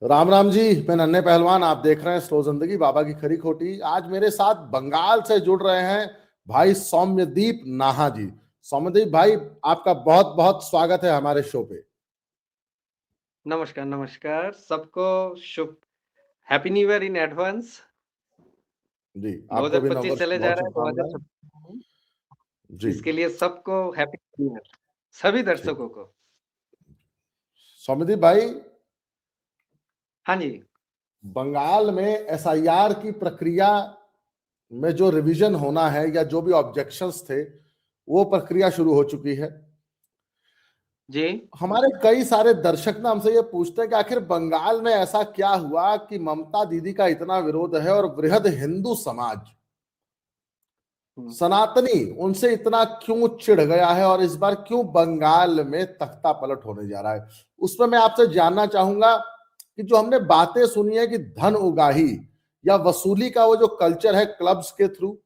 राम राम जी। मैं नन्हे पहलवान, आप देख रहे हैं स्लो जिंदगी बाबा की खरी खोटी। आज मेरे साथ बंगाल से जुड़ रहे हैं भाई सौम्यदीप नाहा जी। सौम्यदीप भाई, आपका बहुत बहुत स्वागत है हमारे शो पे। नमस्कार, नमस्कार। सबको शुभ happy new year in advance. जी, आपको भी 2025 नववर्ष की चले जा बहुत रहा है शुभकामनाएं। 2026 जी। इसके लिए सबको हैप्पी न्यू ईयर, सभी ठीक। दर्शकों को। सौम्यदीप भाई, हाँ जी। बंगाल में एसआईआर की प्रक्रिया में जो रिवीजन होना है या जो भी ऑब्जेक्शंस थे, वो प्रक्रिया शुरू हो चुकी है। जी। हमारे कई सारे दर्शक ना हमसे ये पूछते हैं कि आखिर बंगाल में ऐसा क्या हुआ कि ममता दीदी का इतना विरोध है और वृहद हिंदू समाज, हुँ। सनातनी, उनसे इतना क्यों चिढ़ गया है और इस बार क्यों बंगाल में तख्ता पलट होने जा रहा है। उसमें मैं आपसे जानना चाहूंगा कि जो हमने बातें सुनी है कि धन उगाही या वसूली का वो जो कल्चर है क्लब्स के थ्रू,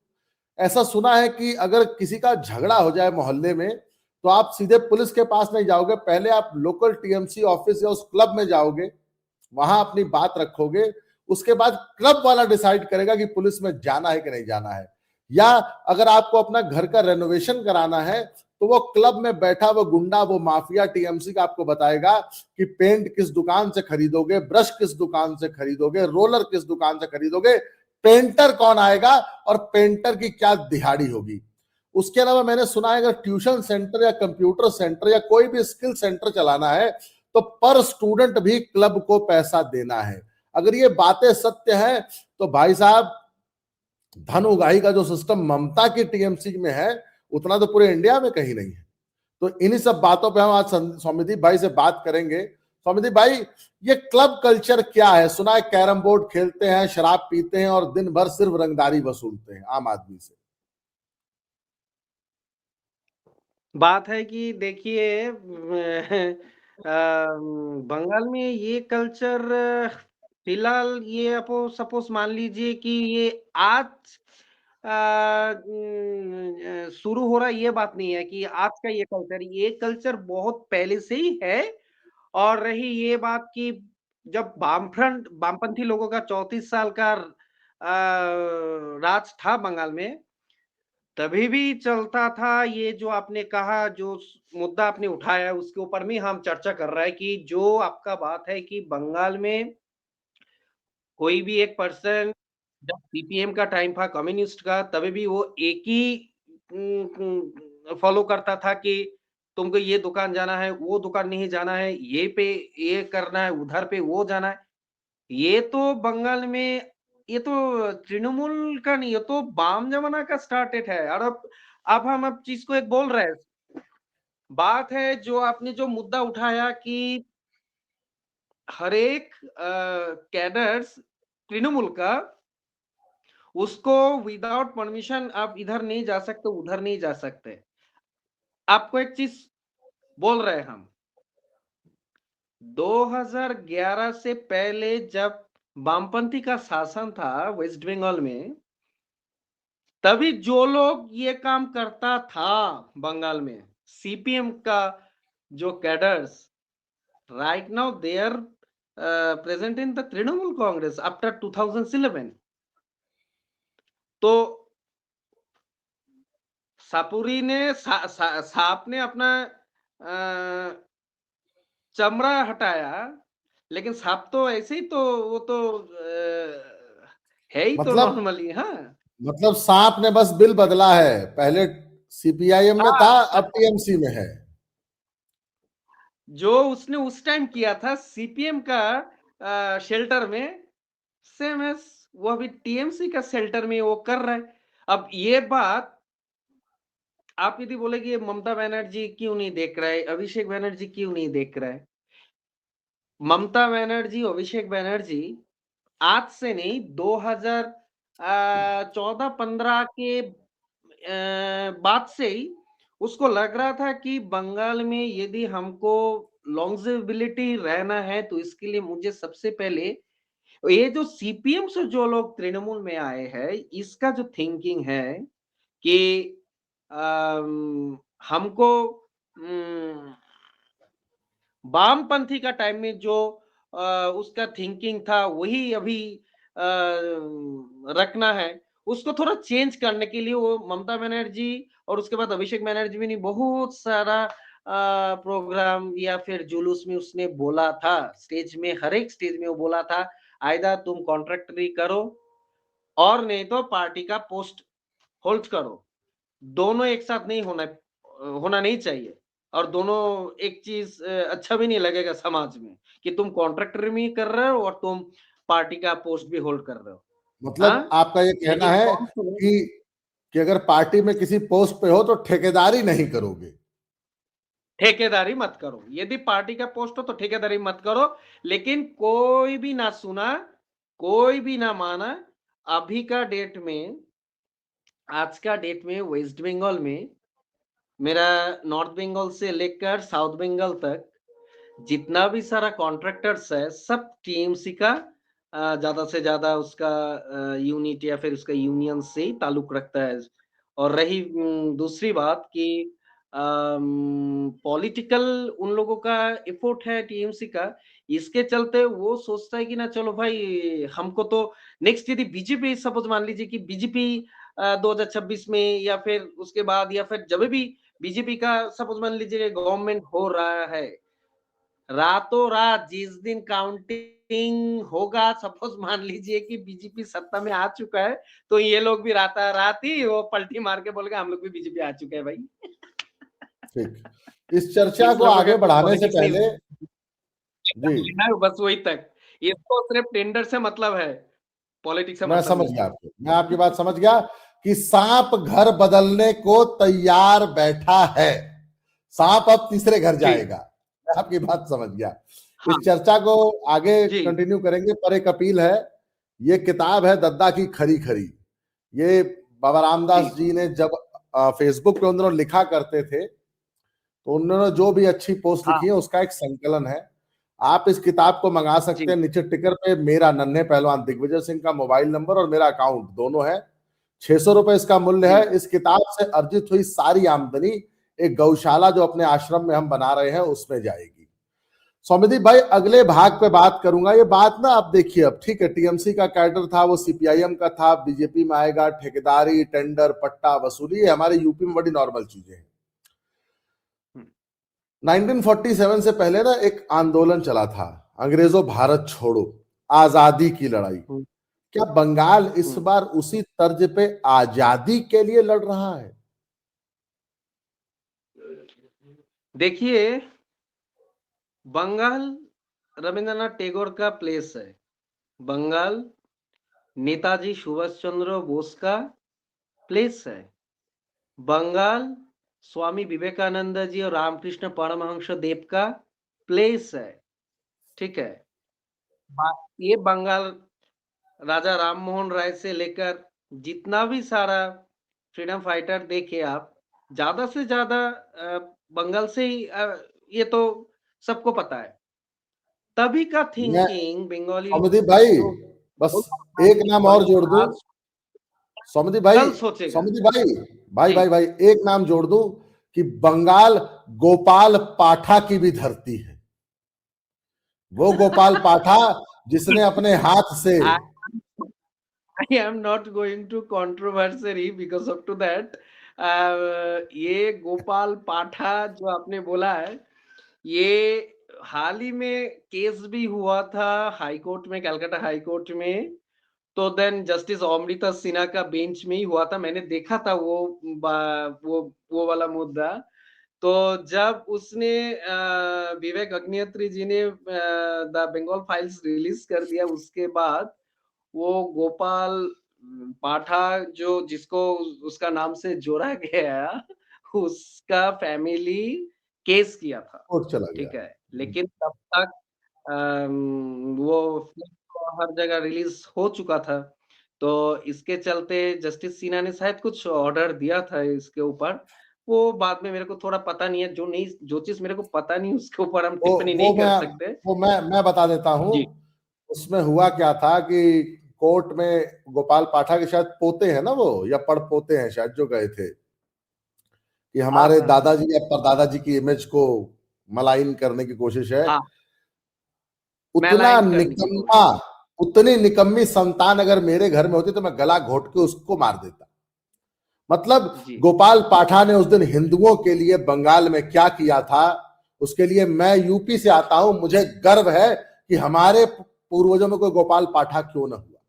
ऐसा सुना है कि अगर किसी का झगड़ा हो जाए मोहल्ले में तो आप सीधे पुलिस के पास नहीं जाओगे, पहले आप लोकल टीएमसी ऑफिस या उस क्लब में जाओगे, वहां अपनी बात रखोगे, उसके बाद क्लब वाला डिसाइड करेगा कि पुलिस में जाना है कि नहीं जाना है। या अगर आपको अपना घर का रेनोवेशन कराना है तो वो क्लब में बैठा वो गुंडा, वो माफिया टीएमसी का आपको बताएगा कि पेंट किस दुकान से खरीदोगे, ब्रश किस दुकान से खरीदोगे, रोलर किस दुकान से खरीदोगे, पेंटर कौन आएगा और पेंटर की क्या दिहाड़ी होगी। उसके अलावा मैंने सुना है अगर ट्यूशन सेंटर या कंप्यूटर सेंटर या कोई भी स्किल सेंटर चलाना है तो पर स्टूडेंट भी क्लब को पैसा देना है। अगर ये बातें सत्य हैं तो भाई साहब, धन उगाही का जो सिस्टम ममता की टीएमसी में है उतना तो पूरे इंडिया में कहीं नहीं है। तो इन्हीं सब बातों पे हम आज सौम्यदीप भाई से बात करेंगे। सौम्यदीप भाई, ये क्लब कल्चर क्या है? सुना है कैरम बोर्ड खेलते हैं, शराब पीते हैं और दिन भर सिर्फ रंगदारी वसूलते हैं आम आदमी से। बात है कि देखिए बंगाल में ये कल्चर फिलहाल ये आप सपोज़ मान लीजिए कि ये आज शुरू हो रहा है, ये बात नहीं है कि आज का ये कल्चर बहुत पहले से ही है। और रही ये बात कि जब वामपंथी लोगों का 34 साल का राज था बंगाल में, तभी भी चलता था ये जो आपने कहा, जो मुद्दा आपने उठाया उसके ऊपर भी हम चर्चा कर रहे हैं कि जो आपका बात है कि बंगाल में कोई भी एक पर्सन, जब सीपीएम का टाइम था कम्युनिस्ट का, तभी भी वो एक ही फॉलो करता था कि तुमको ये दुकान जाना है, वो दुकान नहीं जाना है, ये पे ये करना है, उधर पे वो जाना है। ये तो बंगाल में, ये तो तृणमूल का नहीं, ये तो वाम जमाना का स्टार्टेड है। और अब हम अब चीज को एक बोल रहे हैं। बात है जो आपने जो मुद्दा उठाया कि हर एक कैडर्स तृणमूल का, उसको विदाउट परमिशन आप इधर नहीं जा सकते, उधर नहीं जा सकते। आपको एक चीज बोल रहे हैं हम, 2011 से पहले जब वामपंथी का शासन था वेस्ट बंगाल में, तभी जो लोग ये काम करता था बंगाल में, सीपीएम का जो cadres, right now they are present in the Trinamool Congress after 2011। तो सापुरी ने सांप ने अपना चमड़ा हटाया, लेकिन सांप तो ऐसे ही तो वो तो है ही तो मतलब नॉर्मली। हाँ। मतलब सांप ने बस बिल बदला है, पहले सीपीआईएम में था, हाँ, अब टीएमसी में है। जो उसने उस टाइम किया था सीपीएम का शेल्टर में, सेम एस वो अभी टीएमसी का शेल्टर में वो कर रहा है। अब ये बात आप यदि बोले कि ममता बनर्जी क्यों नहीं देख रहा है, अभिषेक बनर्जी क्यों नहीं देख रहा है, ममता बनर्जी, अभिषेक बनर्जी आज से नहीं, 2014-15 के बाद से ही उसको लग रहा था कि बंगाल में यदि हमको लॉन्जेविलिटी रहना है तो इसके लिए मुझे सबसे पहले ये जो सीपीएम से जो लोग तृणमूल में आए हैं, इसका जो थिंकिंग है कि हमको वामपंथी का टाइम में जो उसका थिंकिंग था वही अभी रखना है, उसको थोड़ा चेंज करने के लिए वो ममता बनर्जी और उसके बाद अभिषेक बनर्जी भी नहीं बहुत सारा प्रोग्राम या फिर जुलूस में उसने बोला था, स्टेज में हर एक स्टेज में वो बोला था, आइदर तुम कॉन्ट्रैक्टरी करो और नहीं तो पार्टी का पोस्ट होल्ड करो। दोनों एक साथ नहीं होना नहीं चाहिए और दोनों एक चीज अच्छा भी नहीं लगेगा समाज में कि तुम कॉन्ट्रैक्टर भी कर रहे हो और तुम पार्टी का पोस्ट भी होल्ड कर रहे हो। मतलब हाँ, आपका ये कहना लेकिन है कौन सुने? कि अगर पार्टी में किसी पोस्ट पे हो तो ठेकेदारी नहीं करोगे। ठेकेदारी मत करो, यदि पार्टी का पोस्ट हो तो ठेकेदारी मत करो, लेकिन कोई भी ना सुना, कोई भी ना माना। अभी का डेट में, आज का डेट में वेस्ट बंगाल में, मेरा नॉर्थ बंगाल से लेकर साउथ बंगाल तक जितना भी सारा कॉन्ट्रैक्टर्स है सब टीएमसी का ज्यादा से ज्यादा उसका यूनिट या फिर उसका यूनियन से ही ताल्लुक रखता है। और रही दूसरी बात कि पॉलिटिकल उन लोगों का एफर्ट है टीएमसी का, इसके चलते वो सोचता है कि ना चलो भाई हमको तो नेक्स्ट यदि बीजेपी सपोज मान लीजिए कि बीजेपी 2026 में या फिर उसके बाद या फिर जब भी बीजेपी का सपोज मान लीजिए गवर्नमेंट हो रहा है, रातों रात जिस दिन काउंटिंग होगा, सपोज मान लीजिए कि बीजेपी सत्ता में आ चुका है, तो ये लोग भी राता रात ही वो पलटी मार के बोलेगा हम लोग भी बीजेपी आ चुके हैं भाई। ठीक, इस चर्चा इस को लोगों का आगे कुछ बढ़ाने से पॉलिटिक्स नहीं पहले जी है, बस वही तक। इसको सिर्फ टेंडर से मतलब है, पॉलिटिक्स से मैं मतलब समझ नहीं गया है। आपको, मैं आपकी बात समझ गया कि सांप घर बदलने को तैयार बैठा है, सांप अब तीसरे घर जी, जाएगा। मैं आपकी बात समझ गया। हाँ, इस चर्चा को आगे जी, कंटिन्यू करेंगे, पर एक अपील है। ये किताब है दद्दा की खरी खरी। ये बाबा जी, रामदास जी ने जब फेसबुक पे उन्होंने लिखा करते थे, तो उन्होंने जो भी अच्छी पोस्ट हाँ, लिखी है उसका एक संकलन है। आप इस किताब को मंगा सकते जी, हैं। नीचे टिकर पे मेरा नन्हे पहलवान दिग्विजय सिंह का मोबाइल नंबर और मेरा अकाउंट दोनों है। 600 रुपए इसका मूल्य जी, है। इस किताब से अर्जित हुई सारी आमदनी एक गौशाला जो अपने आश्रम में हम बना रहे हैं उसमें जाएगी। सौमिदी भाई, अगले भाग पे बात करूंगा। ये बात ना आप देखिए, अब ठीक है, टीएमसी का कैडर था, वो सीपीआईएम का था, बीजेपी में आएगा, ठेकेदारी, टेंडर, पट्टा वसूली, ये हमारे यूपी में बड़ी नॉर्मल चीजें हैं। 1947 से पहले ना एक आंदोलन चला था, अंग्रेजों भारत छोड़ो, आजादी की लड़ाई। हम्म, क्या बंगाल इस हम्म। बार उसी तर्ज पे आजादी के लिए लड़ रहा है? देखिए, बंगाल रविंद्रनाथ टैगोर का प्लेस है। बंगाल नेताजी सुभाष चंद्र बोस का प्लेस है। बंगाल स्वामी विवेकानंद जी और रामकृष्ण परमहंस देव का प्लेस है। ठीक है। ये बंगाल राजा राम मोहन राय से लेकर जितना भी सारा फ्रीडम फाइटर देखे आप, ज्यादा से ज्यादा बंगाल से ही ये तो सबको पता है। तभी का मैं थिंकिंग बंगाली लोग सौमिदीप भाई, जो बस बोल रहा है एक कि नाम और जोड़ दूं। बंगाल सौमिदीप भाई, कल सोचेगा। सौमिदीप भाई, भाई जी, भाई भाई, एक नाम जोड़ दूं कि बंगाल गोपाल पाठा की भी धरती है। वो गोपाल पाठा जिसने अपने हाथ से I, I am not going to controversy because of to that. ये गोपाल पाठा जो आपने बोला है, ये हाल ही में केस भी हुआ था हाई कोर्ट में, कलकत्ता हाई कोर्ट में। तो देन जस्टिस अमृता सिन्हा का बेंच में ही हुआ था। मैंने देखा था वो वाला मुद्दा। तो जब उसने विवेक अग्निहोत्री जी ने द बंगाल फाइल्स रिलीज कर दिया, उसके बाद वो गोपाल पाठा जो जिसको उसका नाम से जोड़ा गया, उसका फैमिली केस किया था। कोर्ट चला गया। ठीक है, लेकिन तब तक वो फिल्म हर जगह रिलीज हो चुका था। तो इसके चलते जस्टिस सिन्हा ने शायद कुछ ऑर्डर दिया था इसके ऊपर। वो बाद में मेरे को थोड़ा पता नहीं है, जो चीज मेरे को पता नहीं उसके ऊपर हम वो टिप्पणी वो नहीं कर मैं सकते। वो मैं बता देता हूं। जी, उसमें हुआ क्या था कि कोर्ट में गोपाल पाठा के शायद पोते हैं ना, वो या पड़ पोते हैं शायद, जो गए थे कि हाँ, हमारे हाँ, दादाजी या परदादा जी की इमेज को मलाइन करने की कोशिश है। हाँ, मैं उतना लाइन करने की कोशिश। निकम्मा, उतनी निकम्मी संतान अगर मेरे घर में होती तो मैं गला घोट के उसको मार देता। मतलब जी गोपाल पाठा ने उस दिन हिंदुओं के लिए बंगाल में क्या किया था, उसके लिए मैं यूपी से आता हूं, मुझे गर्व है कि हमारे पूर्वजों में कोई गोपाल पाठा क्यों ना हुआ।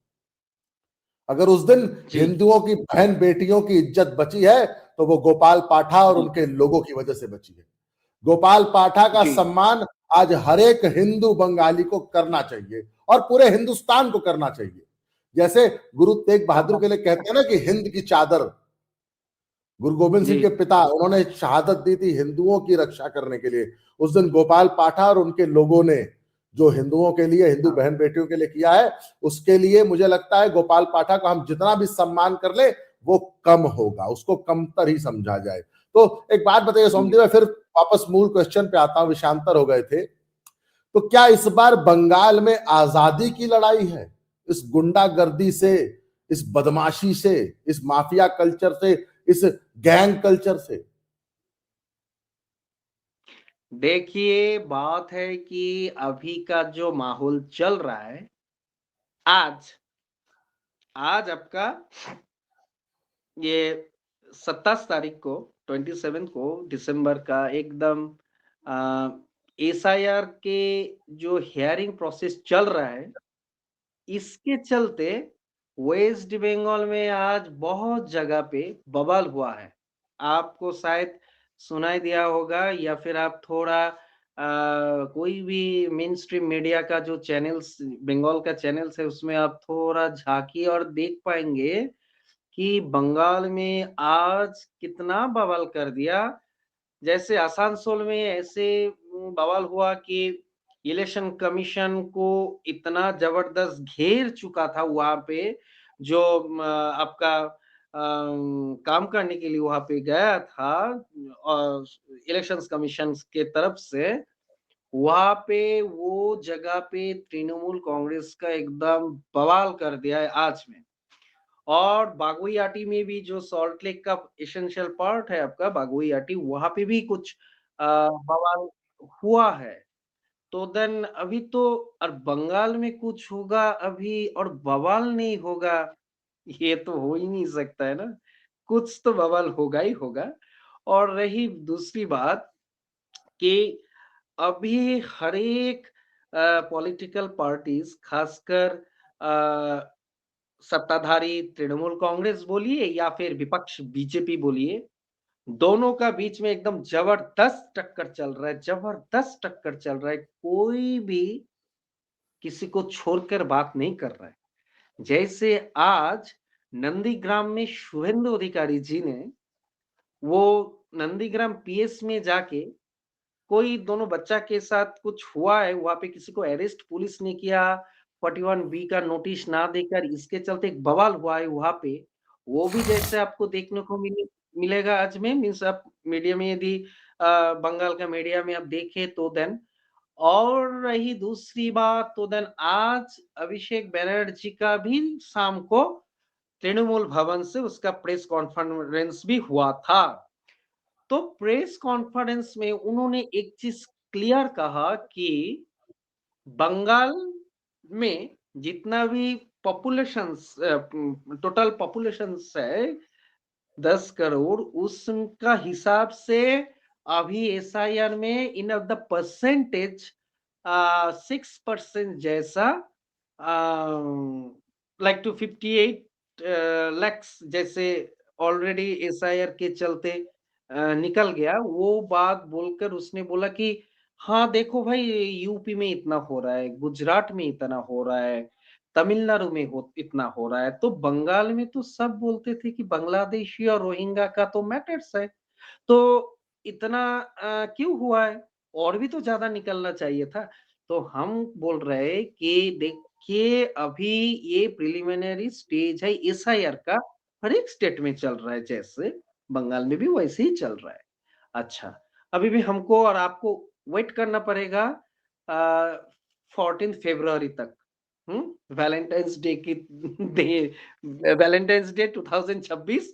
अगर उस दिन जी हिंदुओं की बहन बेटियों की इज्जत बची है तो वो गोपाल पाठा और जी उनके लोगों की वजह से बची है। गोपाल पाठा का जी सम्मान आज हर एक हिंदू बंगाली को करना चाहिए और पूरे हिंदुस्तान को करना चाहिए। जैसे गुरु तेग बहादुर के लिए कहते हैं ना कि हिंद की चादर, गुरु गोविंद जी सिंह के पिता, उन्होंने शहादत दी थी हिंदुओं की रक्षा करने के लिए। उस दिन गोपाल पाठा और उनके लोगों ने जो हिंदुओं के लिए, हिंदू हाँ बहन बेटियों के लिए किया है, उसके लिए मुझे लगता है गोपाल पाठा को हम जितना भी सम्मान कर ले वो कम होगा, उसको कमतर ही समझा जाए। तो एक बात बताइए जी सोमदेव, मैं फिर वापस मूल क्वेश्चन पे आता हूं, विषांतर हो गए थे। तो क्या इस बार बंगाल में आजादी की लड़ाई है, इस गुंडागर्दी से, इस बदमाशी से, इस माफिया कल्चर से, इस गैंग कल्चर से? देखिए, बात है कि अभी का जो माहौल चल रहा है, आज आज आपका ये 27 तारीख को, 27 को दिसंबर का एकदम एसआईआर के जो हियरिंग प्रोसेस चल रहा है, इसके चलते वेस्ट बंगाल में आज बहुत जगह पे बवाल हुआ है। आपको शायद सुनाई दिया होगा या फिर आप थोड़ा कोई भी मेन स्ट्रीम मीडिया का जो चैनल्स, बंगाल का चैनल्स है, उसमें आप थोड़ा झाँकिए और देख पाएँगे कि बंगाल में आज कितना बवाल कर दिया। जैसे आसनसोल में ऐसे बवाल हुआ कि इलेक्शन कमीशन को इतना जबरदस्त घेर चुका था वहाँ पे, जो आपका काम करने के लिए वहाँ पे गया था इलेक्शंस कमीशन के तरफ से, वहाँ पे वो जगह पे तृणमूल कांग्रेस का एकदम बवाल कर दिया है आज में। और बागुई-आटी में भी जो सॉल्ट लेक का एसेंशियल पार्ट है आपका बागुई-आटी, वहाँ पे भी कुछ बवाल हुआ है। तो देन अभी तो और बंगाल में कुछ होगा अभी और बवाल नहीं होगा, ये तो हो ही नहीं सकता है ना। कुछ तो बवाल होगा ही होगा। और रही दूसरी बात कि अभी हर एक पॉलिटिकल पार्टीज़ खासकर सत्ताधारी तृणमूल कांग्रेस बोलिए या फिर विपक्ष बीजेपी बोलिए, दोनों का बीच में एकदम जबरदस्त टक्कर चल रहा है, जबरदस्त टक्कर चल रहा है। कोई भी किसी को छोड़कर बात नहीं कर रहा है। जैसे आज नंदीग्राम में शुभेंदु अधिकारी जी ने वो नंदीग्राम पीएस में जाके कोई दोनों बच्चा के साथ कुछ हुआ है, वहाँ पे किसी को अरेस्ट पुलिस ने किया, 41 बी का नोटिस ना देकर, इसके चलते एक बवाल हुआ है वहाँ पे। वो भी जैसे आपको देखने को मिलेगा आज में, मीन्स आप मीडिया में यदि बंगाल का मीडिया में आप देखें तो देन। और रही दूसरी बात तो देन आज अभिषेक बनर्जी का भी शाम को तृणमूल भवन से उसका प्रेस कॉन्फ्रेंस भी हुआ था। तो प्रेस कॉन्फ्रेंस में उन्होंने एक चीज क्लियर कहा कि बंगाल में जितना भी पॉपुलेशंस टोटल पॉपुलेशंस है 10 करोड़, उसका हिसाब से अभी एसआईआर में इन ऑफ द परसेंटेज 6% जैसा लाइक टू 58 लैक्स जैसे ऑलरेडी एसआईआर के चलते निकल गया। वो बात बोलकर उसने बोला कि हाँ देखो भाई, यूपी में इतना हो रहा है, गुजरात में इतना हो रहा है, तमिलनाडु में हो इतना हो रहा है, तो बंगाल में तो सब बोलते थे कि बांग्लादेशी और रोहिंग्या का तो मैटर्स है, तो इतना क्यों हुआ है? और भी तो ज़्यादा निकलना चाहिए था। तो हम बोल रहे हैं कि देखिए अभी ये प्रिलिमिनरी स्टेज है एसआईआर का, हर एक स्टेट में चल रहा है जैसे, बंगाल में भी वैसे ही चल रहा है। अच्छा, अभी भी हमको और आपको वेट करना पड़ेगा अ, 14 फरवरी तक। वैलेंटाइन्स डे की वैलेंटाइन्स डे 2026,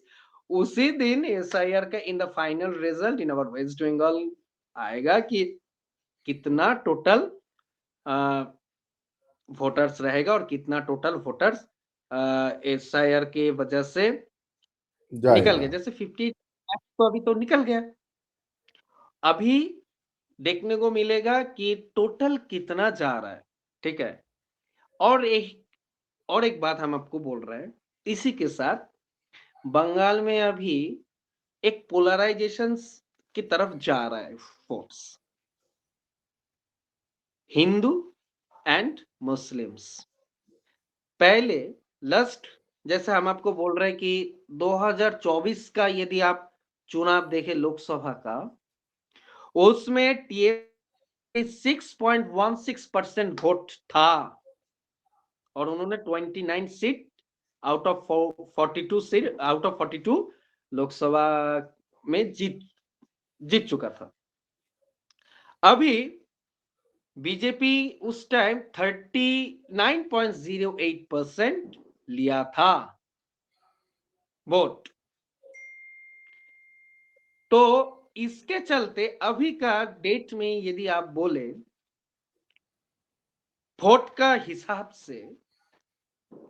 उसी दिन एसआईआर का in the final result in our West Bengal आएगा कि कितना टोटल वोटर्स रहेगा और कितना टोटल वोटर्स एसआईआर के वजह से निकल जाएगा। गए। जैसे 50 लाख तो अभी तो निकल गया। अभी देखने को मिलेगा कि टोटल कितना जा रहा है, ठीक है? और एक बात हम आपको बोल रहे हैं, इसी के साथ बंगाल में अभी एक पोलराइजेशन की तरफ जा रहा है फोर्स, हिंदू एंड मुस्लिम्स। पहले लास्ट, जैसे हम आपको बोल रहे हैं कि 2024 का यदि आप चुनाव देखें लोकसभा का, उसमें टीएमसी 6.16% वोट था और उन्होंने 29 seat out of 42 seat out of 42 Lok Sabha में जीत चुका था। अभी बीजेपी उस टाइम 39.08% लिया था वोट। तो इसके चलते अभी का डेट में यदि आप बोले वोट का हिसाब से,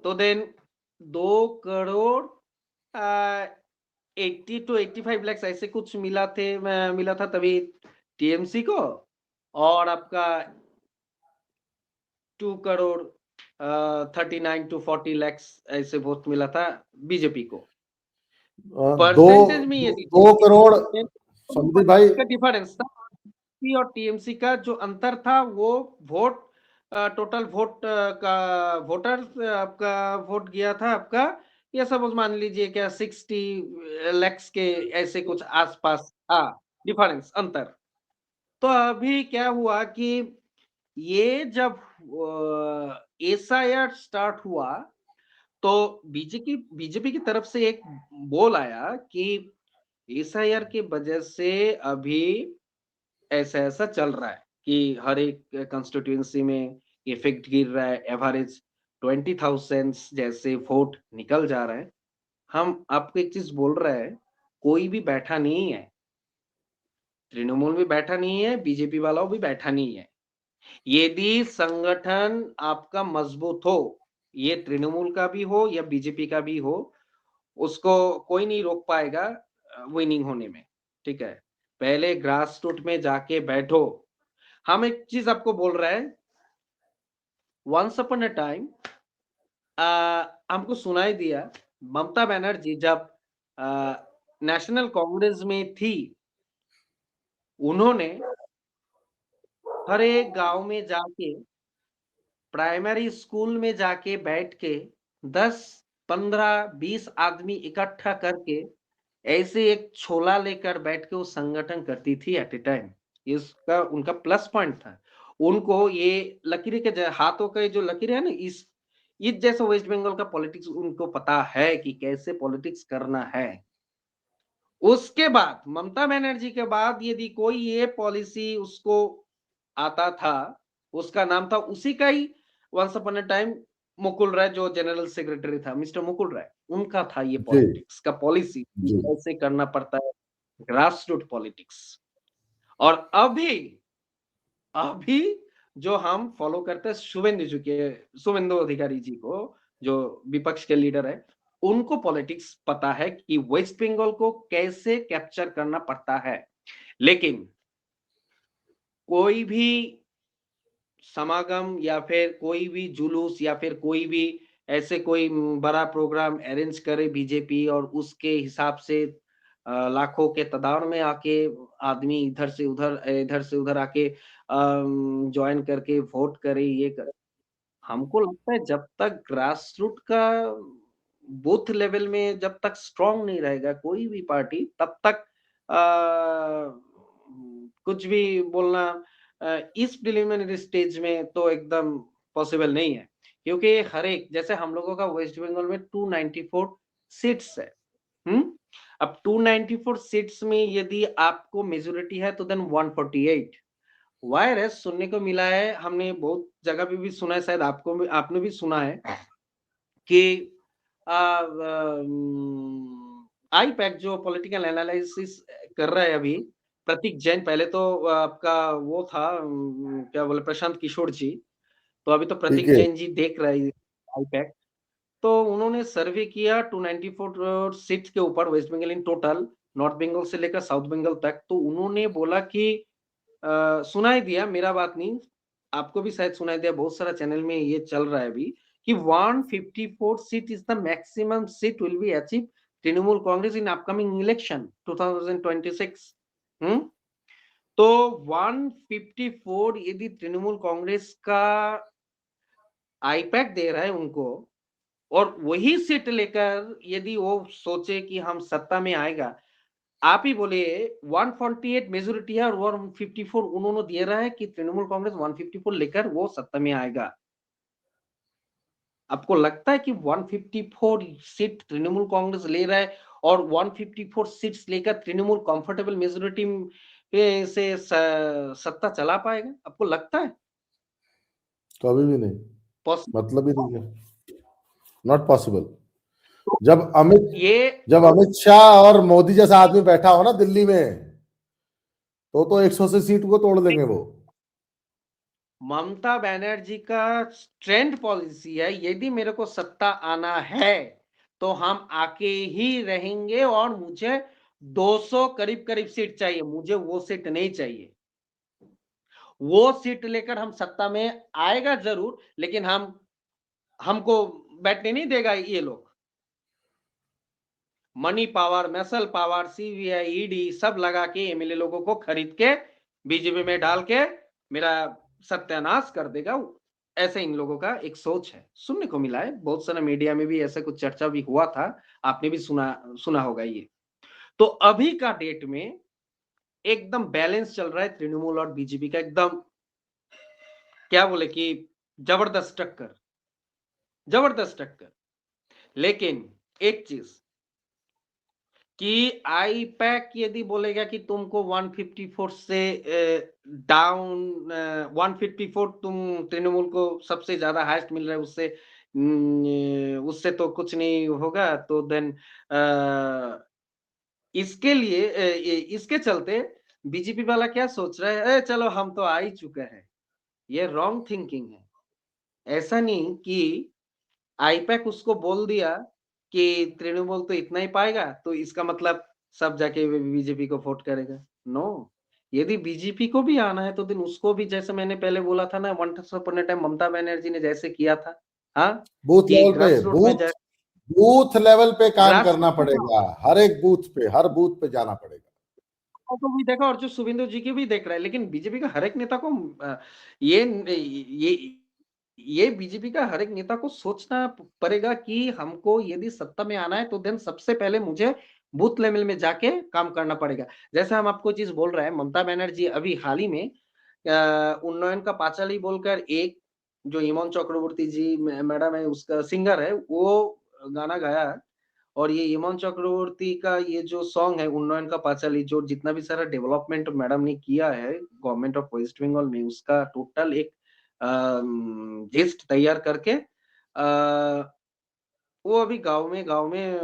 तो देन 2 करोड़ 80 to 85 lakhs ऐसे कुछ मिला था तभी टीएमसी को, और आपका 2 करोड़ 39 to 40 lakhs ऐसे वोट मिला था बीजेपी को। दो परसेंटेज में यदि 2 करोड़ समझी भाई। का डिफरेंस था, बीजेपी और टीएमसी का जो अंतर था वो वोट, टोटल वोट का वोटर आपका वोट गया था आपका, ये सपोज मान लीजिए क्या 60 लैक्स के ऐसे कुछ आसपास था डिफरेंस, अंतर। तो अभी क्या हुआ कि ये जब एसआईआर स्टार्ट हुआ तो बीजेपी की तरफ से एक बोल आया कि एसआईआर की वजह से अभी ऐसा ऐसा चल रहा है कि हर एक कंस्टिट्यूएंसी में इफेक्ट गिर रहा है, एवरेज 20,000 जैसे वोट निकल जा रहा है। हम आपको एक चीज बोल रहे हैं, कोई भी बैठा नहीं है, तृणमूल भी बैठा नहीं है, बीजेपी वाला भी बैठा नहीं है। यदि संगठन आपका मजबूत हो, ये तृणमूल का भी हो या बीजेपी का भी हो, उसको कोई नहीं रोक पाएगा विनिंग होने में, ठीक है? पहले ग्रास रूट में जाके बैठो। हम एक चीज आपको बोल रहे हैं, वंस अपॉन अ टाइम हमको सुनाई दिया, ममता बनर्जी जब नेशनल कांग्रेस में थी, उन्होंने हर एक गांव में जाके, प्राइमरी स्कूल में जाके बैठ के 10, 15, 20 आदमी इकट्ठा करके ऐसे एक छोला लेकर बैठ के वो संगठन करती थी एट ए टाइम। इसका उनका प्लस पॉइंट था। उनको ये लकीर के हाथों के जो लकीर है ना, इस जैसे वेस्ट बंगाल का पॉलिटिक्स उनको पता है कि कैसे पॉलिटिक्स करना है। उसके बाद ममता बनर्जी के बाद यदि कोई ये पॉलिसी उसको आता था, उसका नाम था उसी का ही, once upon a time Mukul Roy जो जनरल सेक्रेटरी था, मिस्टर मुकुल राय, उनका था ये जी पॉलिटिक्स का पॉलिसी जी कैसे करना पड़ता है, ग्रास रूट पॉलिटिक्स। और अभी अभी जो हम फॉलो करते हैं शुभेंदु अधिकारी जी को, जो विपक्ष के लीडर है, उनको पॉलिटिक्स पता है कि वेस्ट बंगाल को कैसे कैप्चर करना पड़ता है। लेकिन कोई भी समागम या फिर कोई भी जुलूस या फिर कोई भी ऐसे कोई बड़ा प्रोग्राम अरेंज करे बीजेपी और उसके हिसाब से लाखों के तादाद में आके आदमी इधर से उधर आके ज्वाइन करके वोट करे, ये कर। हमको लगता है जब तक ग्रास रूट का बूथ लेवल में जब तक स्ट्रांग नहीं रहेगा कोई भी पार्टी, तब तक कुछ भी बोलना इस प्रिलिमिनरी स्टेज में तो एकदम पॉसिबल नहीं है। क्योंकि हर एक, जैसे हम लोगों का वेस्ट बंगाल में 294 सीट्स है। अब 294 सीट्स में यदि आपको मेजोरिटी है तो देन 148 वायरस सुनने को मिला है, हमने बहुत जगह पे भी सुना है, शायद आपने भी सुना है कि आईपैक जो पॉलिटिकल एनालिसिस कर रहा है अभी, प्रतीक जैन, पहले तो आपका वो था क्या बोले प्रशांत किशोर जी, तो अभी तो ठीक प्रतीक है। जैन जी देख रहे हैं आईपैक। तो उन्होंने सर्वे किया 294 सीट्स के ऊपर West Bengal in total, North Bengal से लेकर साउथ बंगाल तक। तो उन्होंने बोला कि सुनाई दिया, मेरा बात नहीं, आपको भी शायद सुनाई दिया, बहुत सारा चैनल में ये चल रहा है अभी कि 154 seat is the maximum seat will be achieve Trinamool Congress in upcoming election 2026। तो 154 यदि तृणमूल कांग्रेस का आईपैक दे रहा है उनको, और वही सीट लेकर यदि वो सोचे कि हम सत्ता में आएगा, आप ही बोलिए 148 मेजोरिटी है और 154 उन्होंने दे रहा है कि तृणमूल कांग्रेस 154 लेकर वो सत्ता में आएगा। आपको लगता है कि 154 सीट तृणमूल कांग्रेस ले रहा है और 154 सीट्स लेकर तृणमूल कंफर्टेबल मेजोरिटी से सत्ता चला पाएगा? आपको लगता है? कभी भी नहीं, पॉसिबल? मतलब ही नहीं है, नॉट पॉसिबल। जब अमित ये जब अमित शाह और मोदी जैसा आदमी बैठा हो ना दिल्ली में, तो 180 सीट को तोड़ देंगे वो। ममता बनर्जी का ट्रेंड पॉलिसी है, यदि मेरे को सत्ता आना है तो हम आके ही रहेंगे और मुझे 200 करीब करीब सीट चाहिए, मुझे वो सीट नहीं चाहिए। वो सीट लेकर हम सत्ता में आएगा जरूर, लेकिन हमको बैठने नहीं देगा ये लोग। Money power, muscle power, CBI, ED सब लगा के एमएलए लोगों को खरीद के बीजेपी में डाल के मेरा सत्यानाश कर देगा। ऐसे इन लोगों का एक सोच है, सुनने को मिला है, बहुत सारा मीडिया में भी ऐसा कुछ चर्चा भी हुआ था, आपने भी सुना होगा ये। तो अभी का डेट में एकदम बैलेंस चल रहा है तृणमूल और बीजेपी का, एकदम क्या बोले कि जबरदस्त टक्कर, जबरदस्त टक्कर। लेकिन एक चीज कि आईपैक यदि बोलेगा कि तुमको 154 से डाउन 154 तुम तृणमूल को सबसे ज्यादा हाईएस्ट मिल रहा है, उससे तो कुछ नहीं होगा, तो देन इसके लिए इसके चलते बीजेपी वाला क्या सोच रहा है, चलो हम तो आ ही चुके हैं। ये रॉन्ग थिंकिंग है। ऐसा नहीं कि आईपैक उसको बोल दिया कि तृणमूल तो इतना ही पाएगा तो इसका मतलब सब जाके बीजेपी को वोट करेगा। नो, यदि बीजेपी को भी आना है तो दिन उसको भी, जैसे मैंने पहले बोला था ना, once upon a time Mamata Banerjee ने जैसे किया था, हाँ, बूथ कि लेवल पे, ग्रास रूट में बूथ लेवल पे काम ग्रास करना रूट पड़ेगा, हर एक बूथ पे, हर बूथ पे जाना पड़ेगा। को भी देखा और जो शुभेंदु जी की भी देख रहा है, लेकिन बीजेपी का हर एक नेता को ये ये बीजेपी का हर एक नेता को सोचना पड़ेगा कि हमको यदि सत्ता में आना है तो देन सबसे पहले मुझे बूथ लेवल में जाके काम करना पड़ेगा। जैसे हम आपको चीज बोल रहे हैं, ममता बनर्जी अभी हाल ही में उन्नयन का पांचाली बोलकर एक जो इमन चक्रवर्ती जी मैडम है, उसका सिंगर है, वो गाना गाया है। और ये इमन चक्रवर्ती का ये जो सॉन्ग है उन्नयन का पांचाली, जो जितना भी सारा डेवलपमेंट मैडम ने किया है गवर्नमेंट ऑफ वेस्ट बंगाल में, उसका टोटल एक लिस्ट तैयार करके वो अभी गांव में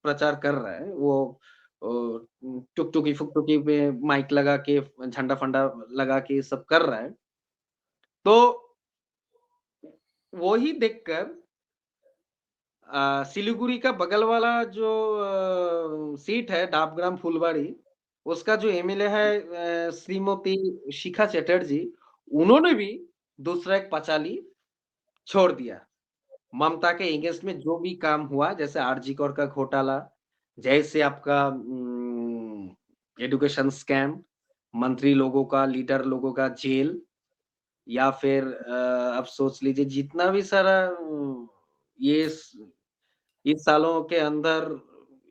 प्रचार कर रहा है। वो टुकटुकी फुकटुकी पे माइक लगा के, झंडा फंडा लगा के सब कर रहा है। तो वो ही देखकर सिलीगुड़ी का बगल वाला जो सीट है डाबग्राम फुलबाड़ी, उसका जो एमएलए है श्रीमती शिखा चैटर्जी, उन्होंने भी दूसरा एक पचाली छोड़ दिया। ममता के अगेंस्ट में जो भी काम हुआ, जैसे आरजी कौर का घोटाला, जैसे आपका एजुकेशन स्कैम, मंत्री लोगों का, लीडर लोगों का जेल, या फिर आप सोच लीजिए जितना भी सारा ये इस सालों के अंदर,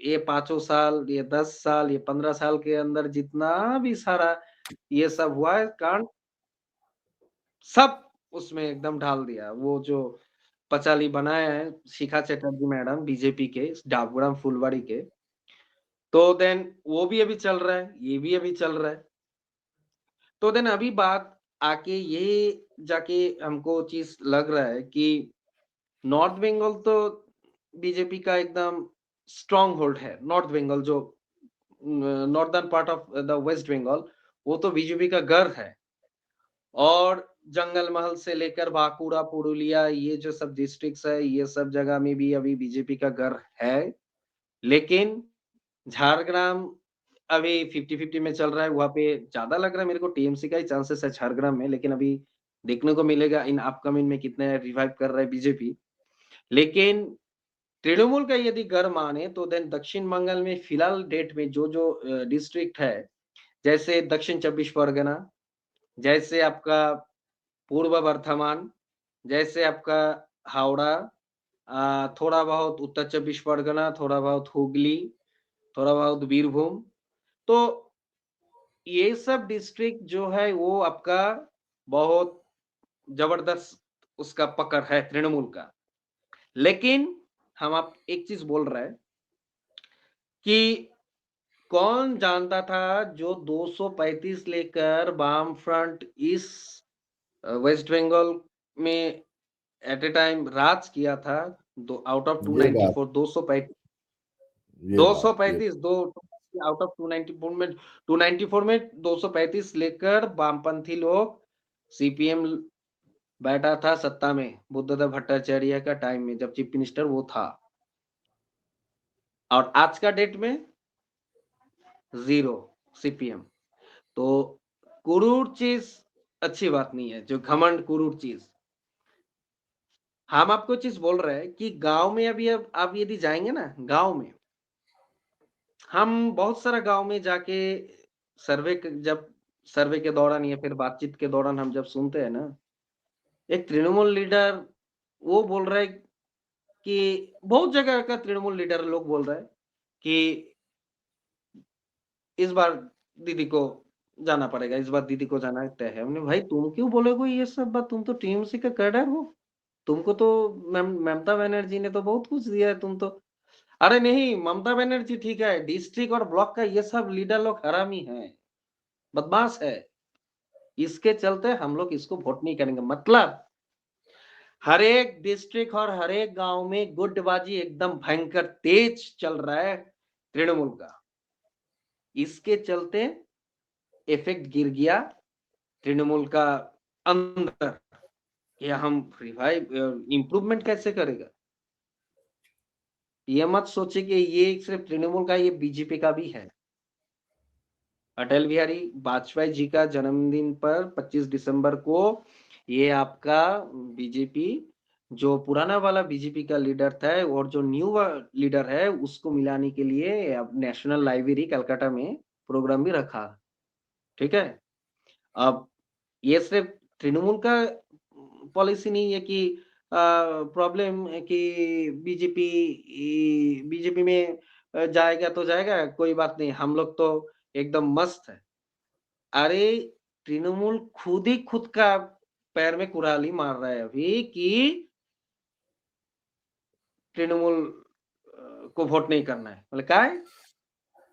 ये 5 साल, ये 10 साल, ये 15 साल के अंदर जितना भी सारा ये सब हुआ है कांड, सब उसमें एकदम डाल दिया। वो जो पचाली बनाए हैं शिखा चैटर्जी मैडम बीजेपी के डाबूराम फुलवाड़ी के, तो देन वो भी अभी चल रहा है, ये भी अभी चल रहा है। तो देन अभी बात आके ये जाके हमको चीज लग रहा है कि नॉर्थ बंगाल तो बीजेपी का एकदम स्ट्रॉन्ग होल्ड है। नॉर्थ बंगाल जो northern part of the West Bengal, वो तो बीजेपी का घर है। और जंगल महल से लेकर बांकुड़ा, पुरुलिया, ये जो सब डिस्ट्रिक्ट्स है, ये सब जगह में भी अभी बीजेपी का घर है। लेकिन झारग्राम अभी 50-50 में चल रहा है, वहाँ पे ज़्यादा लग रहा है मेरे को टीएमसी का ही चांसेस है झारग्राम में, लेकिन अभी देखने को मिलेगा इन अपकमिंग में कितने रिवाइव कर रहा है बीजेपी। लेकिन तृणमूल का यदि गढ़ माने तो देन दक्षिण बंगाल में फिलहाल डेट में जो डिस्ट्रिक्ट है, जैसे दक्षिण 24 परगना, जैसे आपका पूर्व बर्धमान, जैसे आपका हावड़ा, थोड़ा बहुत उत्तर 24 परगना, थोड़ा बहुत हुगली, थोड़ा बहुत बीरभूम। तो ये सब डिस्ट्रिक्ट जो है वो आपका बहुत जबरदस्त उसका पकड़ है तृणमूल का। लेकिन हम आप एक चीज़ बोल रहे हैं कि कौन जानता था जो 235 लेकर वाम फ्रंट इस वेस्ट बंगाल में एट ए टाइम राज किया था, दो आउट ऑफ ये बात 294 235 ये बात ये 235 दो आउट ऑफ 294 में 294 में 235 लेकर वामपंथी लोग सीपीएम बैठा था सत्ता में बुद्धदेव भट्टाचार्य का टाइम में जब चीफ मिनिस्टर वो था। और आज का डेट में 0 सीपीएम। तो कुरूर चीज अच्छी बात नहीं है, जो घमंड कुरूर चीज। हम आपको चीज बोल रहे हैं कि गांव में अभी अब आप यदि जाएंगे ना गांव में, हम बहुत सारा गांव में जाके जब सर्वे के दौरान या फिर बातचीत के दौरान हम जब सुनते हैं ना, एक तृणमूल लीडर वो बोल रहा है कि बहुत जगह का तृणमूल लीडर लोग बोल रहे हैं कि इस बार दीदी को जाना पड़ेगा, इस बार दीदी को जाना तय है। हमने भाई तुम क्यों बोलोगे ये सब बात, तुम तो टीएमसी का कैडर हो, तुमको तो ममता बनर्जी ने तो बहुत कुछ दिया है, तुम तो अरे नहीं ममता बनर्जी ठीक है, डिस्ट्रिक्ट और ब्लॉक का ये सब लीडर लोग हरामी हैं, बदमाश है, इसके चलते हम लोग इसको वोट नहीं करेंगे। मतलब हर एक डिस्ट्रिक्ट और हर एक गांव में गुटबाजी एकदम भयंकर तेज चल रहा है तृणमूल का, इसके चलते इफेक्ट गिर गया तृणमूल का अंदर। या हम रिवाइव इम्प्रूवमेंट कैसे करेगा, ये मत सोचे कि ये सिर्फ तृणमूल का, ये बीजेपी का भी है। अटल बिहारी वाजपेयी जी का जन्मदिन पर 25 दिसंबर को ये आपका बीजेपी, जो पुराना वाला बीजेपी का लीडर था और जो न्यू लीडर है उसको मिलाने के लिए अब नेशनल लाइब्रेरी कलकत्ता में प्रोग्राम भी रखा। ठीक है, अब ये सिर्फ तृणमूल का पॉलिसी नहीं है कि प्रॉब्लम है कि बीजेपी बीजेपी में जाएगा तो जाएगा, कोई बात नहीं, हम लोग तो एकदम मस्त है। अरे तृणमूल खुद ही खुद का पैर में कुल्हाड़ी मार रहा है अभी कि तृणमूल को वोट नहीं करना है। बोले क्या है,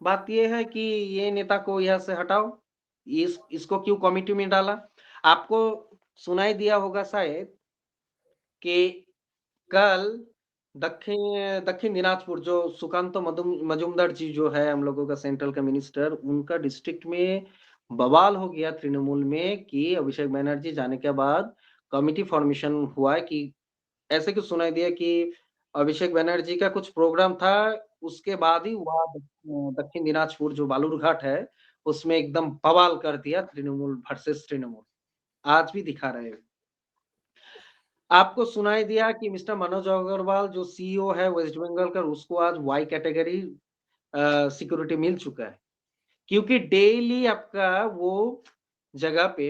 बात ये है कि ये नेता को यहाँ से हटाओ, इसको क्यों कमिटी में डाला। आपको सुनाई दिया होगा शायद कि कल दक्षिण दक्षिण दिनाजपुर जो सुकांत मजूमदार जी जो है हम लोगों का सेंट्रल का मिनिस्टर, उनका डिस्ट्रिक्ट में बवाल हो गया तृणमूल में कि अभिषेक बनर्जी जाने के बाद कमिटी फॉर्मेशन हुआ है कि ऐसे कुछ सुनाई दिया कि अभिषेक बनर्जी का कुछ प्रोग्राम था, उसके बाद ही वहाँ दक्षिण दिनाजपुर जो बालूरघाट है उसमें एकदम बवाल कर दिया तृणमूल वर्सेस तृणमूल। आज भी दिखा रहे हैं। आपको सुनाई दिया कि मिस्टर मनोज अग्रवाल जो सीईओ है वेस्ट बंगाल का, उसको आज वाई कैटेगरी सिक्योरिटी मिल चुका है, क्योंकि डेली आपका वो जगह पे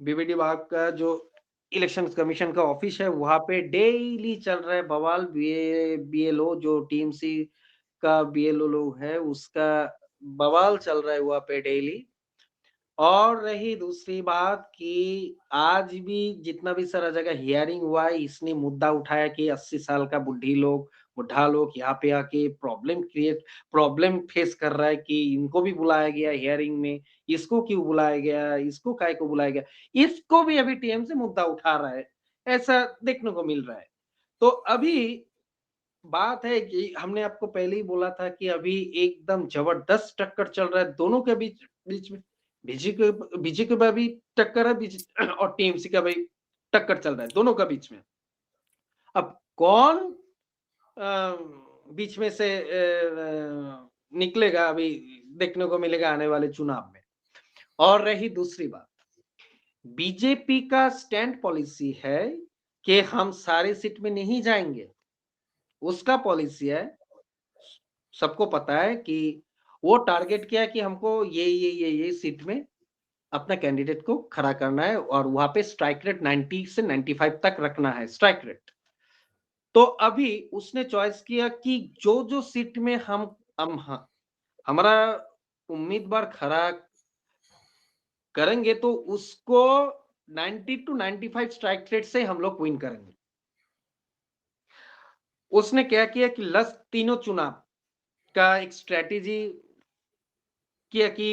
बीबीडी बाग का जो इलेक्शन कमीशन का ऑफिस है वहां पे डेली चल रहा है बवाल। बीएलओ जो टीएमसी का बीएलओ लोग है उसका बवाल चल रहा है वहां पे डेली। और रही दूसरी बात कि आज भी जितना भी सारा जगह हियरिंग हुआ है, इसने मुद्दा उठाया कि 80 साल का बुढ़ा लोग यहाँ पे आके प्रॉब्लम फेस कर रहा है कि इनको भी बुलाया गया हियरिंग में, इसको क्यों बुलाया गया, इसको काय को बुलाया गया, इसको भी अभी टीएमसी मुद्दा उठा रहा है, ऐसा देखने को मिल रहा है। तो अभी बात है कि हमने आपको पहले ही बोला था कि अभी एकदम जबरदस्त टक्कर चल रहा है दोनों के बीच बीच में। बीजेपी का भी टक्कर है, और टीएमसी का भी टक्कर चल रहा है, दोनों का बीच में। अब कौन बीच में से निकलेगा, अभी देखने को मिलेगा आने वाले चुनाव में। और रही दूसरी बात, बीजेपी का स्टैंड पॉलिसी है कि हम सारे सीट में नहीं जाएंगे। उसका पॉलिसी है, सबको पता है कि वो टारगेट किया है कि हमको ये सीट में अपना कैंडिडेट को खड़ा करना है और वहां पे स्ट्राइक रेट 90 से 95 तक रखना है, स्ट्राइक रेट। तो अभी उसने चॉइस किया कि जो सीट में हमारा उम्मीदवार खड़ा करेंगे तो उसको 90 टू 95 स्ट्राइक रेट से हम लोग विन करेंगे। उसने क्या किया कि तीनों चुनाव का एक स्ट्रेटेजी किया कि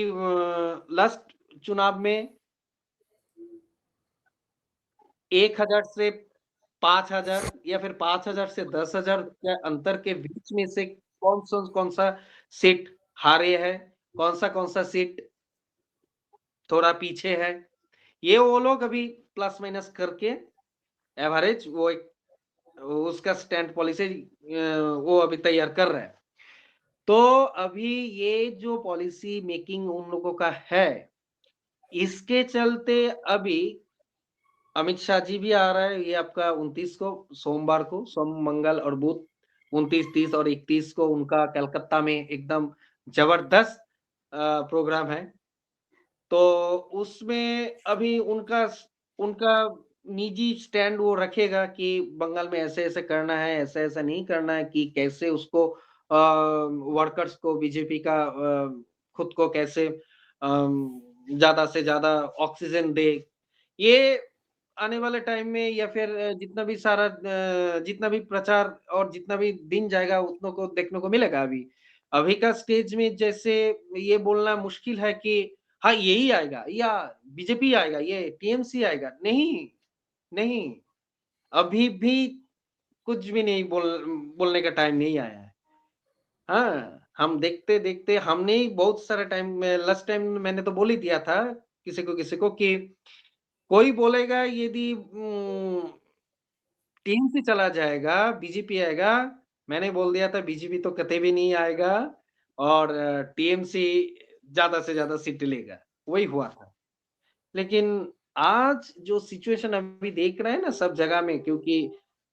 लास्ट चुनाव में 1000 से 5000 या फिर 5000 से 10,000 के अंतर के बीच में से कौन सा सीट हारे है, कौन सा सीट थोड़ा पीछे है, ये वो लोग अभी प्लस माइनस करके एवरेज वो एक उसका स्टैंड पॉलिसी वो अभी तैयार कर रहा है। तो अभी ये जो पॉलिसी मेकिंग उन लोगों का है, इसके चलते अभी अमित शाह जी भी आ रहा है, ये आपका 29 को सोमवार को, सोम मंगल और बुध 29, 30 और 31 को उनका कलकत्ता में एकदम जबरदस्त प्रोग्राम है। तो उसमें अभी उनका उनका निजी स्टैंड वो रखेगा कि बंगाल में ऐसे-ऐसे करना है, ऐसा-ऐसा नहीं करना है, कि कैसे उसको वर्कर्स को बीजेपी का खुद को कैसे ज़्यादा से ज़्यादा ऑक्सीजन दे। ये आने वाले टाइम में या फिर जितना भी प्रचार और जितना भी दिन जाएगा उतनों को देखने को मिलेगा अभी। अभी का स्टेज में जैसे ये बोलना मुश्किल है कि हाँ, यही आएगा या बीजेपी आएगा, ये टीएमसी आएगा। नहीं, नहीं, अभी भी कुछ भी नहीं बोलने का टाइम नहीं आया है। हाँ, हम देखते-देखते हमने ही बहुत सारा टाइम में लास्ट टाइम मैंने तो बोल ही दिया था किसी को कि कोई बोलेगा यदि टीएमसी चला जाएगा, बीजेपी आएगा, मैंने बोल दिया था बीजेपी तो कतई भी नहीं आएगा और टीएमसी ज़्यादा से ज़्यादा सीटें लेगा, वही हुआ था। लेकिन आज जो सिचुएशन अभी देख रहे हैं ना सब जगह में, क्योंकि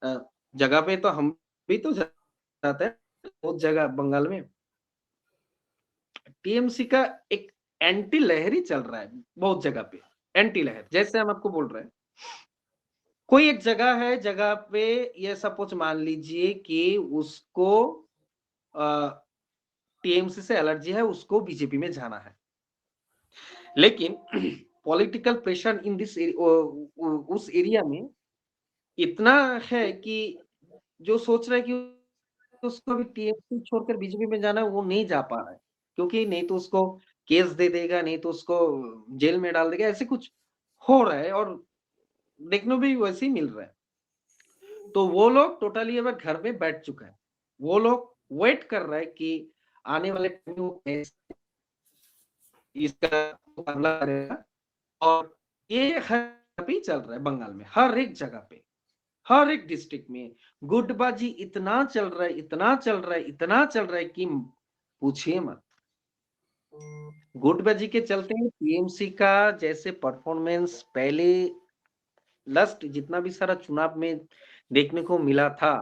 अ, जगह पे तो हम भी तो जाते हैं, बहुत जगह बंगाल में टीएमसी का एक एंटी लहर ही चल रहा है बहुत जगह पे, एंटी लहर। जैसे हम आपको बोल रहे हैं, कोई एक जगह है, जगह पे ये सपोज़ मान लीजिए कि उसको अ, टीएमसी से एलर्जी है, उसको बीजेपी में जाना है। लेकिन पॉलिटिकल प्रेशर इन दिस उस एरिया में इतना है कि जो सोच रहा है कि उसको भी टीएमसी छोड़कर बीजेपी में जाना है, वो नहीं जा पा रहा है। क्योंकि नहीं तो उसको केस दे देगा, नहीं तो उसको जेल में डाल देगा, ऐसे कुछ हो रहा है और देखने को भी वैसे ही मिल रहा है। तो वो लोग टोटली अगर घर में बैठ चुका है। वो लोग वेट कर रहा है कि आने वाले टाइम में वो कैसे इसका मुकाबला करेगा। और ये हर जगह पे ही चल रहा है बंगाल में, हर एक जगह पे, हर एक डिस्ट्रिक्ट में गुटबाजी इतना चल रहा है, इतना चल रहा है, इतना चल रहा है कि पूछिए मत। गुटबाजी के चलते टीएमसी का जैसे परफॉर्मेंस पहले लास्ट जितना भी सारा चुनाव में देखने को मिला था,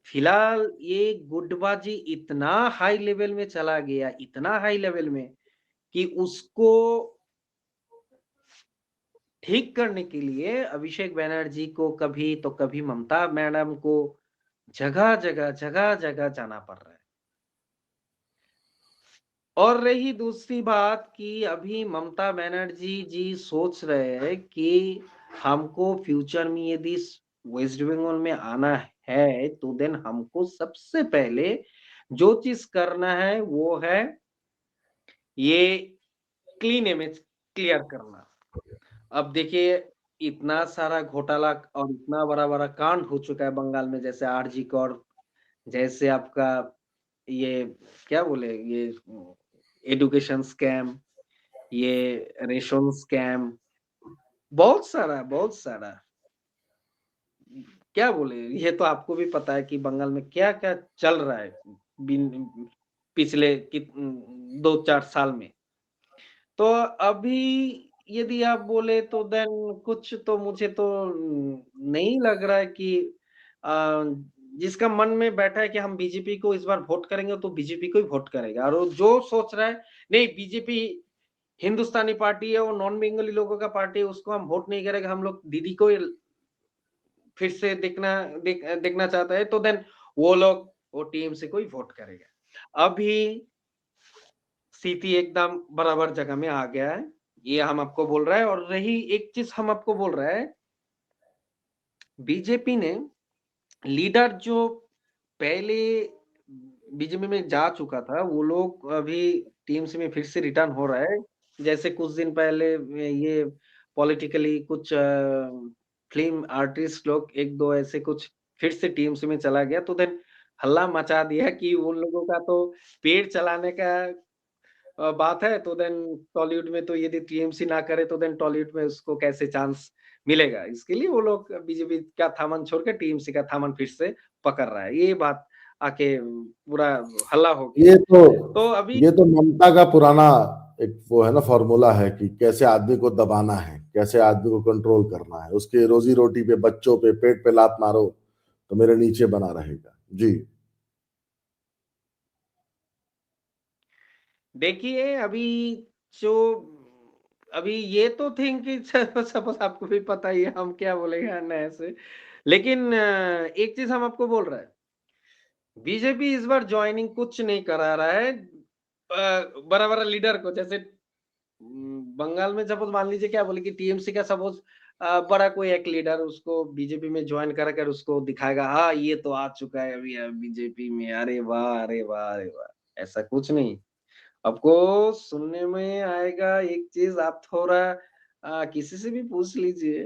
फिलहाल ये गुटबाजी इतना हाई लेवल में चला गया, इतना हाई लेवल में कि उसको ठीक करने के लिए अभिषेक बैनर्जी को कभी तो कभी ममता मैडम को जगह-जगह जाना पड़ रहा है। और रही दूसरी बात कि अभी ममता बनर्जी जी सोच रहे हैं कि हमको फ्यूचर में यदि वेस्ट बंगाल में आना है तो देन हमको सबसे पहले जो चीज करना है वो है ये क्लीन इमेज क्लियर करना। अब देखिए इतना सारा घोटाला और इतना बड़ा-बड़ा कांड हो चुका है बंगाल में, जैसे आरजी कौर, जैसे आपका ये क्या बोले ये एजुकेशन स्कैम, ये रेशन स्कैम, बहुत सारा। क्या बोले, ये तो आपको भी पता है कि बंगाल में क्या-क्या चल रहा है बिन पिछले 2-4 साल में। तो अभी यदि आप बोले तो देन कुछ तो मुझे तो नहीं लग रहा है कि अ, जिसका मन में बैठा है कि हम बीजेपी को इस बार वोट करेंगे तो बीजेपी को ही वोट करेगा, और वो जो सोच रहा है नहीं बीजेपी हिंदुस्तानी पार्टी है, वो नॉन बेंगली लोगों का पार्टी है, उसको हम वोट नहीं करेंगे, हम लोग दीदी को ही फिर से देखना चाहता है, तो देन वो लोग वो टीएमसी को ही वोट करेगा। अभी स्थिति एकदम बराबर जगह में आ गया है, ये हम आपको बोल रहा है। और रही एक चीज हम आपको बोल रहा है, बीजेपी ने लीडर जो पहले बीजेपी में जा चुका था, वो लोग अभी टीएमसी में फिर से रिटर्न हो रहा है। जैसे कुछ दिन पहले ये पॉलिटिकली कुछ फिल्म आर्टिस्ट लोग एक दो ऐसे कुछ फिर से टीएमसी में चला गया, तो देन हल्ला मचा दिया कि उन लोगों का तो पेड़ चलाने का बात है, तो देन टॉलीवुड में तो यदि टीएमसी ना करे तो देन टॉलीवुड में उसको कैसे चांस मिलेगा। इसके लिए वो लोग बीजेपी का थामन छोड़ के टीएमसी का थामन फिर से पकड़ रहा है। ये बात आके पूरा हल्ला हो गया। ये तो तो अभी ये तो ममता का पुराना एक वो है ना फॉर्मूला है कि कैसे आदमी को दबाना है, कैसे आदमी को कंट्रोल करना है, उसके रोजी रोटी पे, बच्चों पे, पेट पे लात मारो तो मेरे नीचे बना रहेगा। जी। देखिए जो अभी ये तो थिंक कि सपोज आपको भी पता ही है हम क्या बोलेंगे नए से, लेकिन एक चीज हम आपको बोल रहे हैं, बीजेपी इस बार ज्वाइनिंग कुछ नहीं करा रहा है बड़ा बड़ा लीडर को। जैसे बंगाल में सपोज मान लीजिए क्या बोले कि टीएमसी का सपोज बड़ा कोई एक लीडर उसको बीजेपी में ज्वाइन करा कर उसको दिखाएगा, हाँ ये तो आ चुका है अभी बीजेपी में, अरे वाह अरे वाह अरे वाह। ऐसा कुछ नहीं आपको सुनने में आएगा। एक चीज आप थोड़ा किसी से भी पूछ लीजिए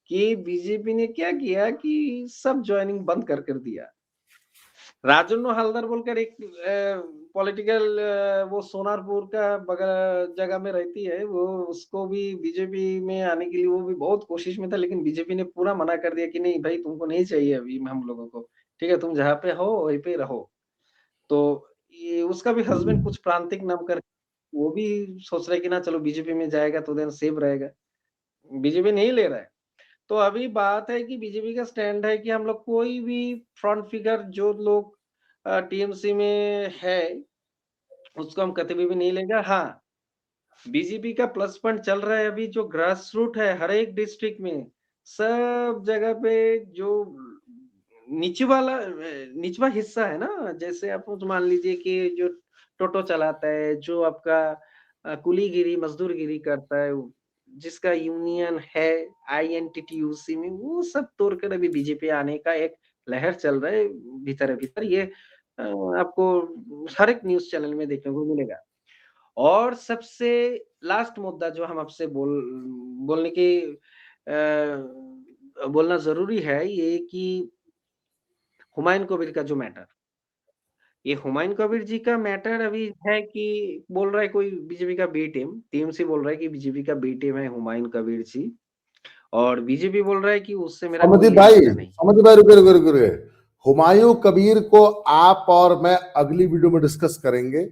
कि बीजेपी ने क्या किया कि सब ज्वाइनिंग बंद कर दिया। राजन्नो हलदर बोलकर एक पॉलिटिकल वो सोनारपुर का बगल जगह में रहती है, वो उसको भी बीजेपी में आने के लिए वो भी बहुत कोशिश में था, लेकिन बीजेपी ने पूरा मना कर दिया कि नहीं भाई तुमको नहीं चाहिए अभी हम लोगों को, ठीक है तुम जहाँ पे हो वहीं पे रहो। तो ये उसका भी हस्बैंड कुछ प्रांतिक नाम कर, वो भी सोच रहा है कि ना चलो बीजेपी में जाएगा तो देन सेफ रहेगा, बीजेपी नहीं ले रहा है। तो अभी बात है कि बीजेपी का स्टैंड है कि हम लोग कोई भी फ्रंट फिगर जो लोग टीएमसी में है उसको हम कभी भी नहीं लेंगे। हाँ, बीजेपी का प्लस पॉइंट चल रहा है अभी जो ग्रास रूट है हर एक डिस्ट्रिक्ट में, सब जगह पे जो निचवा हिस्सा है ना, जैसे आप मान लीजिए कि जो टोटो चलाता है, जो आपका कुलीगिरी मजदूरगिरी करता है, जिसका यूनियन है आईएनटीटीयूसी में, वो सब तोड़कर अभी बीजेपी आने का एक लहर चल रहा है भीतर भीतर। ये आपको हर एक न्यूज चैनल में देखने को मिलेगा। और सबसे लास्ट मुद्दा जो हम आपसे बोलने की बोलना ज़रूरी है ये कि हुमायूँ कबीर का जो मैटर, ये हुमायूँ कबीर जी का मैटर अभी है कि बोल रहा है कोई बीजेपी का बी टीम, टीएमसी बोल रहा है कि बीजेपी का बी टीम है हुमायूँ कबीर जी, और बीजेपी बोल रहा है कि उससे मेरा कोई लेना-देना नहीं। समझी भाई रुके रुके रुके रुके। हुमायूं कबीर को आप और मैं अगली वीडियो में डिस्कस करेंगे।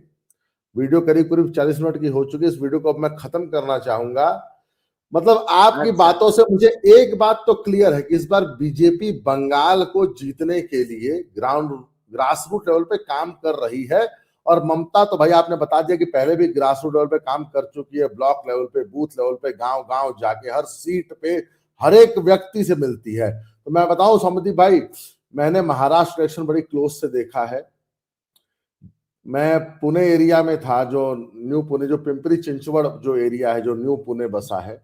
वीडियो करीब करीब 40 मिनट की हो चुकी है, इस वीडियो को अब मैं खत्म करना चाहूंगा। मतलब आपकी अच्छा, बातों से मुझे एक बात तो क्लियर है कि इस बार बीजेपी बंगाल को जीतने के लिए ग्रास रूट लेवल पे काम कर रही है। और ममता तो भाई आपने बता दिया कि पहले भी ग्रास रूट लेवल पे काम कर चुकी है, ब्लॉक लेवल पे, बूथ लेवल पे, गांव गांव जाके हर सीट पे हर एक व्यक्ति से मिलती है। तो मैं बताऊं समृद्धि भाई, मैंने महाराष्ट्र इलेक्शन बड़ी क्लोज से देखा है। मैं पुणे एरिया में था, जो न्यू पुणे, जो पिंपरी चिंचवड़ जो एरिया है, जो न्यू पुणे बसा है,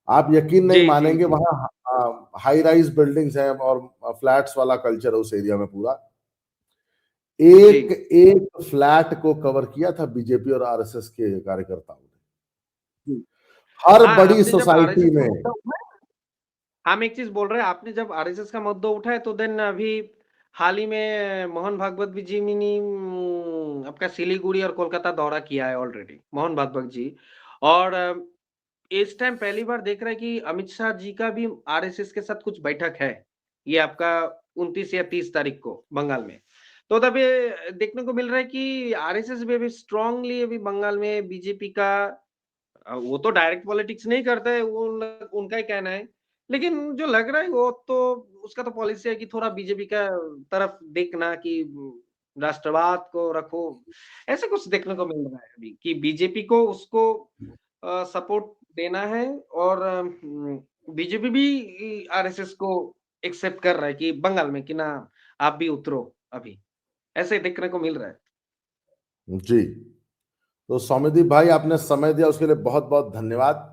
आप यकीन नहीं जी, जी, मानेंगे, जी। वहां हाई राइज बिल्डिंग्स हैं और फ्लैट्स वाला कल्चर है उस एरिया में पूरा। जी। एक एक फ्लैट को कवर किया था बीजेपी और आरएसएस के कार्यकर्ताओं ने, जी। हर हाँ, बड़ी आपने जब सोसाइटी आरएसएस का में। मुद्दा उठाया, हम एक चीज बोल रहे हैं, आपने जब आरएसएस का मुद्दा उठाया तो देन अभी हाल ही में मोहन भागवत जी ने आपका सिलीगुड़ी और कोलकाता दौरा किया है ऑलरेडी, मोहन भागवत जी। और इस टाइम पहली बार देख रहे हैं कि अमित शाह जी का भी आरएसएस के साथ कुछ बैठक है। ये आपका 29 या 30 तारीख को बंगाल में। तो तब ये देखने को मिल रहा है कि आरएसएस भी अभी स्ट्रांगली अभी बंगाल में बीजेपी का वो तो डायरेक्ट पॉलिटिक्स नहीं करता है, वो उनका ही कहना है। लेकिन जो लग रहा है वो तो उसका तो पॉलिसी है कि थोड़ा बीजेपी का तरफ देखना कि राष्ट्रवाद को रखो। ऐसा कुछ देखने को मिल रहा है अभी कि बीजेपी को उसको सपोर्ट देना है और बीजेपी भी आरएसएस को एक्सेप्ट कर रहा है कि बंगाल में कि ना आप भी उतरो अभी। ऐसे देखने को मिल रहा है। जी। तो सौम्यदीप भाई आपने समय दिया उसके लिए बहुत बहुत धन्यवाद।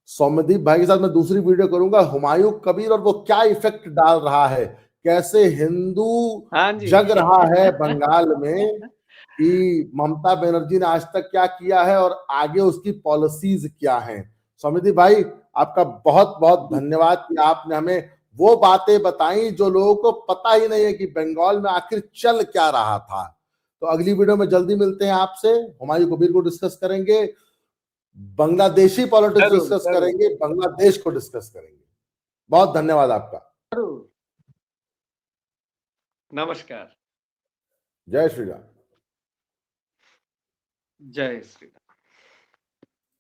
सौम्यदीप भाई के साथ मैं दूसरी वीडियो करूंगा हुमायूं कबीर और वो क्या इफेक्ट डाल रहा है, कैसे हिंदू हाँ जी। जग रहा है बंगाल में, कि ममता बनर्जी ने आज तक क्या किया है और आगे उसकी पॉलिसीज क्या हैं। सौम्यदीप भाई आपका बहुत बहुत धन्यवाद कि आपने हमें वो बातें बताई जो लोगों को पता ही नहीं है कि बंगाल में आखिर चल क्या रहा था। तो अगली वीडियो में जल्दी मिलते हैं आपसे, हुमायूं कबीर को डिस्कस करेंगे, बांग्लादेशी पॉलिटिक्स ज़रूर, डिस्कस ज़रूर, करेंगे, बांग्लादेश को डिस्कस करेंगे। बहुत धन्यवाद आपका। ज़रूर। नमस्कार। जय श्री राम। जय श्री राम।